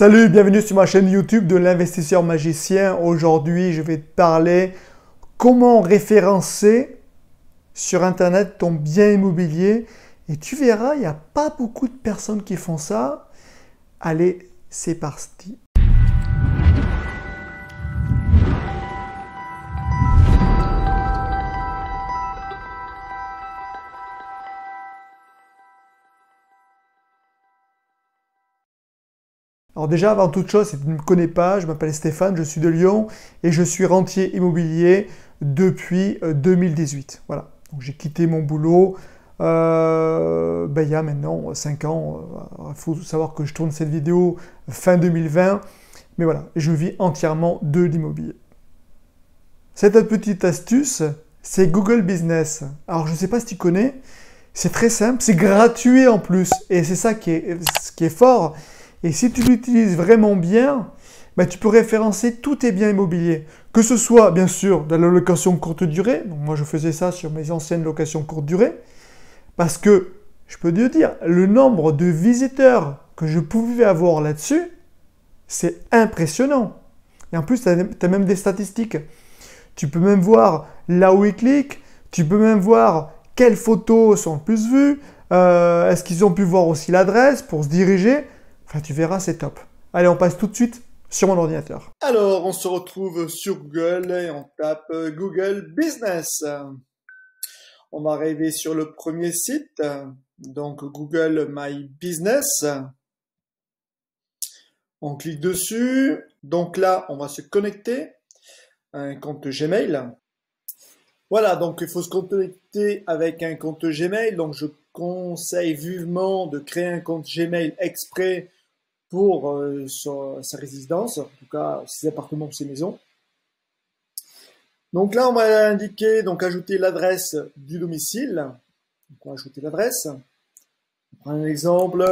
Salut, bienvenue sur ma chaîne YouTube de l'investisseur magicien. Aujourd'hui, je vais te parler comment référencer sur Internet ton bien immobilier. Et tu verras, il n'y a pas beaucoup de personnes qui font ça. Allez, c'est parti. Alors déjà, avant toute chose, si tu ne me connais pas, je m'appelle Stéphane, je suis de Lyon et je suis rentier immobilier depuis 2018. Voilà, donc j'ai quitté mon boulot il y a maintenant 5 ans. Il faut savoir que je tourne cette vidéo fin 2020, mais voilà, je vis entièrement de l'immobilier. Cette petite astuce, c'est Google Business. Alors je ne sais pas si tu connais, c'est très simple, c'est gratuit en plus et c'est ça qui est fort. Et si tu l'utilises vraiment bien, tu peux référencer tous tes biens immobiliers. Que ce soit bien sûr de la location courte durée, donc moi je faisais ça sur mes anciennes locations courte durée, parce que je peux te dire, le nombre de visiteurs que je pouvais avoir là-dessus, c'est impressionnant. Et en plus, tu as même des statistiques. Tu peux même voir là où ils cliquent, tu peux même voir quelles photos sont le plus vues, est-ce qu'ils ont pu voir aussi l'adresse pour se diriger. Enfin, tu verras, c'est top. Allez, on passe tout de suite sur mon ordinateur. Alors, on se retrouve sur Google et on tape Google Business. On va arriver sur le premier site, donc Google My Business. On clique dessus. Donc là, on va se connecter à un compte Gmail. Voilà, donc il faut se connecter avec un compte Gmail. Donc je conseille vivement de créer un compte Gmail exprès pour sa résidence, en tout cas ses appartements ou ses maisons. Donc là, on va indiquer, donc ajouter l'adresse du domicile. Donc on va ajouter l'adresse. On prend un exemple.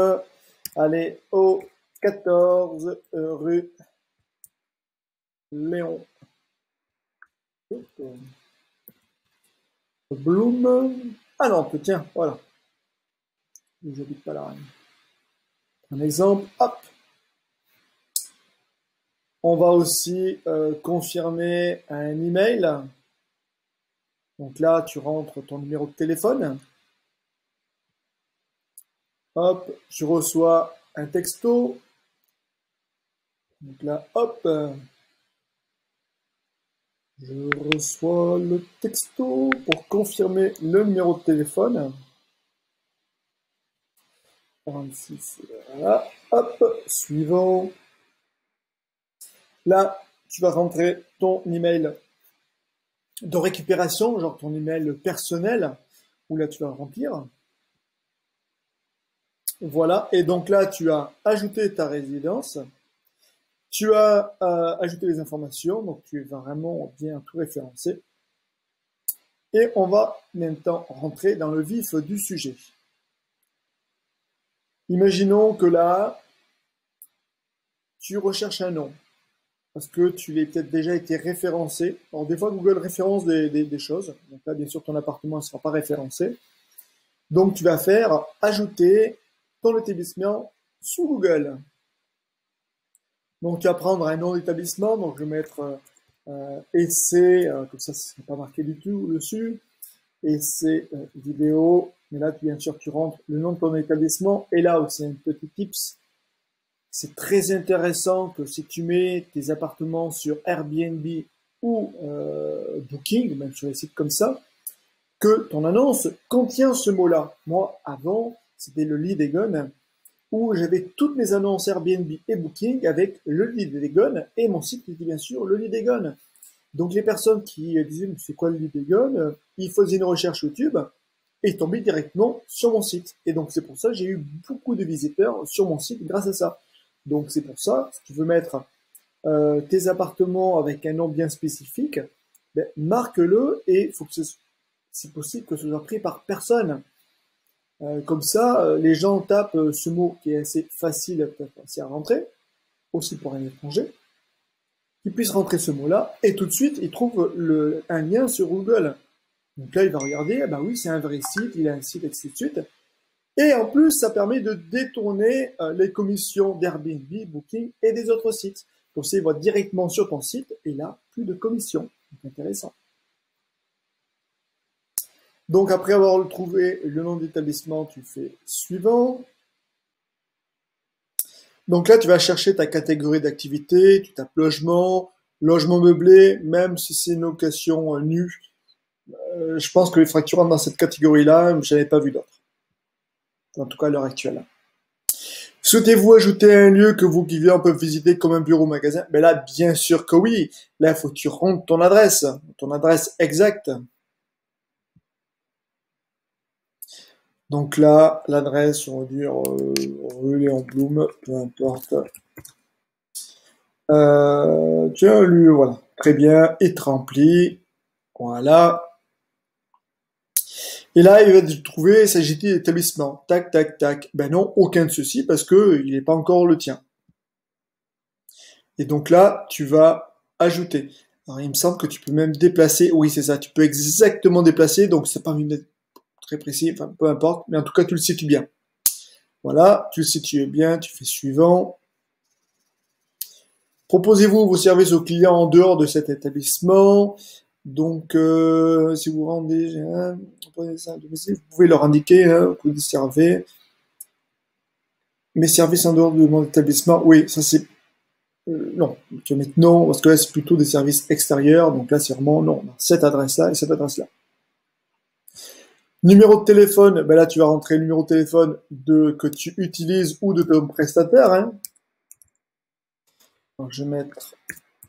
Allez, au 14 rue Léon Blum. Ah non, tiens, voilà. J'habite pas là. Un exemple, hop. On va aussi confirmer un email. Donc là, tu rentres ton numéro de téléphone. Hop, tu reçois un texto. Donc là, hop, je reçois le texto pour confirmer le numéro de téléphone. 46, voilà, hop, suivant. Là, tu vas rentrer ton email de récupération, genre ton email personnel, où là tu vas remplir. Voilà, et donc là tu as ajouté ta résidence, tu as ajouté les informations, donc tu vas vraiment bien tout référencer. Et on va maintenant rentrer dans le vif du sujet. Imaginons que là, tu recherches un nom. Parce que tu l'as peut-être déjà été référencé. Alors des fois, Google référence des choses. Donc là, bien sûr, ton appartement ne sera pas référencé. Donc tu vas faire ajouter ton établissement sous Google. Donc tu vas prendre un nom d'établissement. Donc je vais mettre essai, comme ça, ce ne sera pas marqué du tout dessus. Essai vidéo. Mais là, bien sûr, tu rentres le nom de ton établissement. Et là aussi, un petit tips. C'est très intéressant que si tu mets tes appartements sur Airbnb ou Booking, même sur les sites comme ça, que ton annonce contient ce mot-là. Moi, avant, c'était le lead Egon, où j'avais toutes mes annonces Airbnb et Booking avec le lead Egon, et mon site était bien sûr le lead Egon. Donc les personnes qui disaient « c'est quoi le lead Egon ?» ils faisaient une recherche YouTube et tombaient directement sur mon site. Et donc c'est pour ça que j'ai eu beaucoup de visiteurs sur mon site grâce à ça. Donc c'est pour ça, si tu veux mettre tes appartements avec un nom bien spécifique, marque-le et il faut que c'est possible que ce soit pris par personne. Comme ça, les gens tapent ce mot qui est assez facile à rentrer, aussi pour un étranger, qu'ils puissent rentrer ce mot-là et tout de suite, ils trouvent un lien sur Google. Donc là, il va regarder, ah bah oui, c'est un vrai site, il a un site, etc. Et en plus, ça permet de détourner les commissions d'Airbnb, Booking et des autres sites. Comme ça, ils vont directement sur ton site et là, plus de commissions. C'est intéressant. Donc, après avoir trouvé le nom d'établissement, tu fais suivant. Donc là, tu vas chercher ta catégorie d'activité, tu tapes logement, logement meublé, même si c'est une location nue. Je pense que les fractures rentrent dans cette catégorie-là, je n'avais pas vu d'autres. En tout cas, à l'heure actuelle. Souhaitez-vous ajouter un lieu que vos clients peuvent visiter comme un bureau ou magasin? Ben là, bien sûr que oui. Là, il faut que tu rentres ton adresse exacte. Donc là, l'adresse, on va dire rue Léon Blum, peu importe. Tu as un lieu, voilà. Très bien, est rempli. Voilà. Et là, il va te trouver, s'agit-il d'établissement. Tac, tac, tac. Ben non, aucun de ceux-ci parce que il n'est pas encore le tien. Et donc là, tu vas ajouter. Alors, il me semble que tu peux même déplacer. Oui, c'est ça. Tu peux exactement déplacer. Donc, c'est pas une très précis. Enfin, peu importe. Mais en tout cas, tu le situes bien. Voilà. Tu le situes bien. Tu fais suivant. Proposez-vous vos services aux clients en dehors de cet établissement. Donc, si vous rendez, vous pouvez leur indiquer que vous desservez. Mes services en dehors de mon établissement. Oui, ça c'est non, tu vas mettre non, parce que là, c'est plutôt des services extérieurs. Donc là, c'est vraiment non. Cette adresse-là et cette adresse-là. Numéro de téléphone, ben là, tu vas rentrer le numéro de téléphone que tu utilises ou de ton prestataire. Hein. Donc, je vais mettre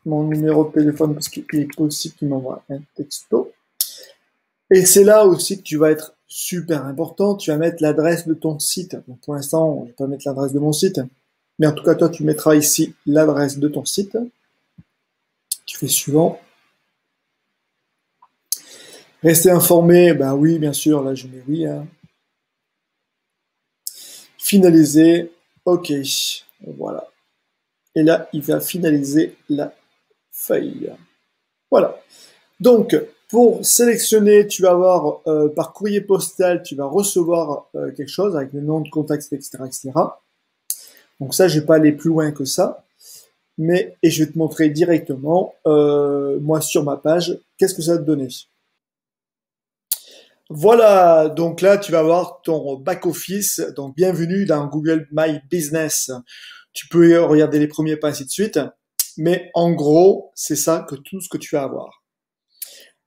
mon numéro de téléphone parce qu'il est possible qu'il m'envoie un texto. Et c'est là aussi que tu vas être super important. Tu vas mettre l'adresse de ton site. Donc, pour l'instant, je vais pas mettre l'adresse de mon site. Mais en tout cas, toi, tu mettras ici l'adresse de ton site. Tu fais suivant. Rester informé, ben oui, bien sûr, là je mets oui. Hein. Finaliser, ok, voilà. Et là, il va finaliser la feuille. Voilà. Donc, pour sélectionner, tu vas avoir par courrier postal, tu vas recevoir quelque chose avec le nom de contact, etc., etc. Donc ça, je vais pas aller plus loin que ça. Et je vais te montrer directement, moi sur ma page, qu'est-ce que ça va te donner. Voilà, donc là tu vas avoir ton back-office, donc bienvenue dans Google My Business. Tu peux regarder les premiers pas, ainsi de suite, mais en gros, c'est ça que tout ce que tu vas avoir.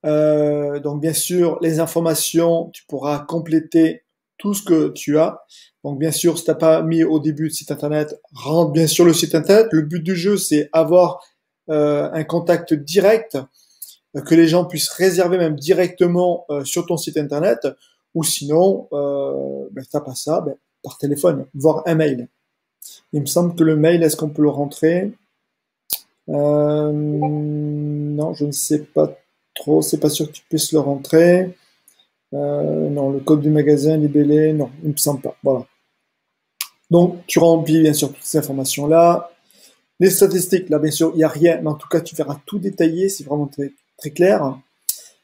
Donc bien sûr, les informations, tu pourras compléter tout ce que tu as. Donc bien sûr, si tu n'as pas mis au début de site internet, rentre bien sûr le site internet. Le but du jeu, c'est avoir un contact direct, que les gens puissent réserver même directement sur ton site internet, ou sinon, t'as pas ça, par téléphone, voire un mail. Il me semble que le mail, est-ce qu'on peut le rentrer? Non, je ne sais pas trop, c'est pas sûr que tu puisses le rentrer. Non, le code du magasin libellé, non, il me semble pas. Voilà. Donc, tu remplis bien sûr toutes ces informations-là. Les statistiques, là, bien sûr, il n'y a rien, mais en tout cas, tu verras tout détaillé, c'est vraiment très, très clair.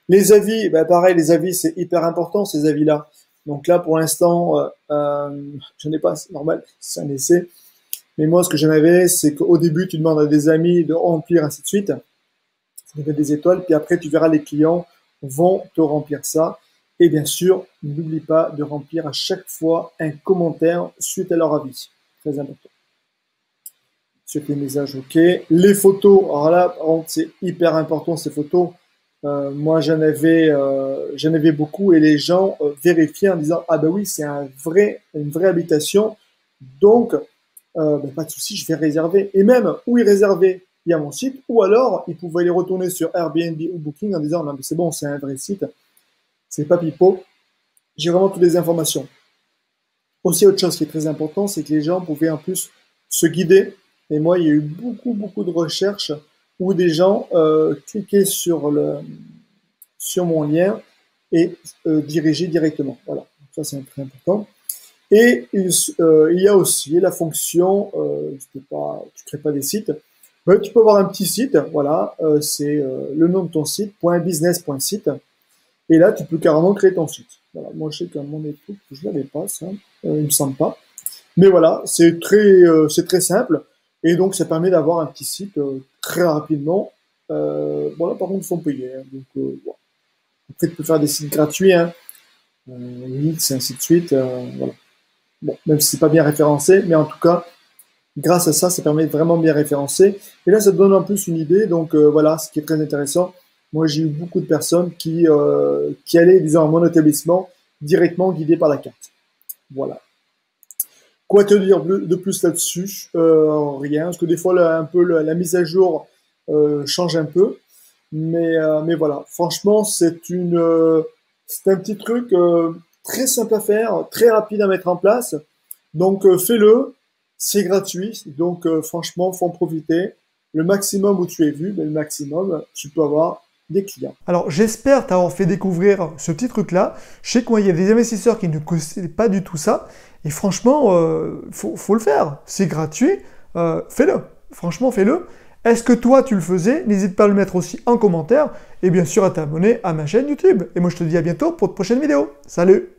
Les avis, pareil, les avis, c'est hyper important, ces avis-là. Donc là, pour l'instant, je n'ai pas, c'est normal, c'est un essai. Mais moi, ce que j'en avais, c'est qu'au début, tu demandes à des amis de remplir, ainsi de suite. Tu mets des étoiles, puis après, tu verras les clients vont te remplir ça. Et bien sûr, n'oublie pas de remplir à chaque fois un commentaire suite à leur avis. Très important. Sur les messages, ok. Les photos, alors là, c'est hyper important ces photos. Moi, j'en avais beaucoup et les gens vérifiaient en disant ah ben oui, c'est une vraie habitation, donc pas de souci, je vais réserver. Et même où ils réservaient via mon site, ou alors ils pouvaient les retourner sur Airbnb ou Booking en disant non mais c'est bon, c'est un vrai site, c'est pas pipeau. J'ai vraiment toutes les informations. Aussi, autre chose qui est très important, c'est que les gens pouvaient en plus se guider. Et moi, il y a eu beaucoup de recherches où des gens cliquaient sur mon lien et dirigeaient directement. Voilà, ça c'est très important. Et il y a aussi la fonction, tu crées pas des sites, mais tu peux avoir un petit site, voilà, c'est le nom de ton site, .business.site, et là tu peux carrément créer ton site. Voilà, moi je sais qu'à mon époque, je l'avais pas ça, il me semble pas. Mais voilà, c'est très simple et donc ça permet d'avoir un petit site très rapidement. Voilà, par contre, il faut payer. Hein, donc, bon. Après, tu peux faire des sites gratuits, hein, Wix, et ainsi de suite. Voilà. Bon, même si c'est pas bien référencé, mais en tout cas, grâce à ça, ça permet de vraiment bien référencer. Et là, ça te donne en plus une idée. Donc voilà, ce qui est très intéressant. Moi, j'ai eu beaucoup de personnes qui allaient, disons, à mon établissement directement guidées par la carte. Voilà. Quoi te dire de plus là-dessus? Rien, parce que des fois, un peu la mise à jour change un peu. Mais voilà, franchement, c'est un petit truc très simple à faire, très rapide à mettre en place. Donc, fais-le, c'est gratuit. Donc, franchement, faut en profiter. Le maximum où tu es vu, ben, le maximum, tu peux avoir des clients. Alors, j'espère t'avoir fait découvrir ce petit truc-là. Je sais qu'il y a des investisseurs qui ne connaissaient pas du tout ça. Et franchement, faut le faire. C'est gratuit. Fais-le. Franchement, fais-le. Est-ce que toi, tu le faisais? N'hésite pas à le mettre aussi en commentaire. Et bien sûr, à t'abonner à ma chaîne YouTube. Et moi, je te dis à bientôt pour de prochaines vidéos. Salut!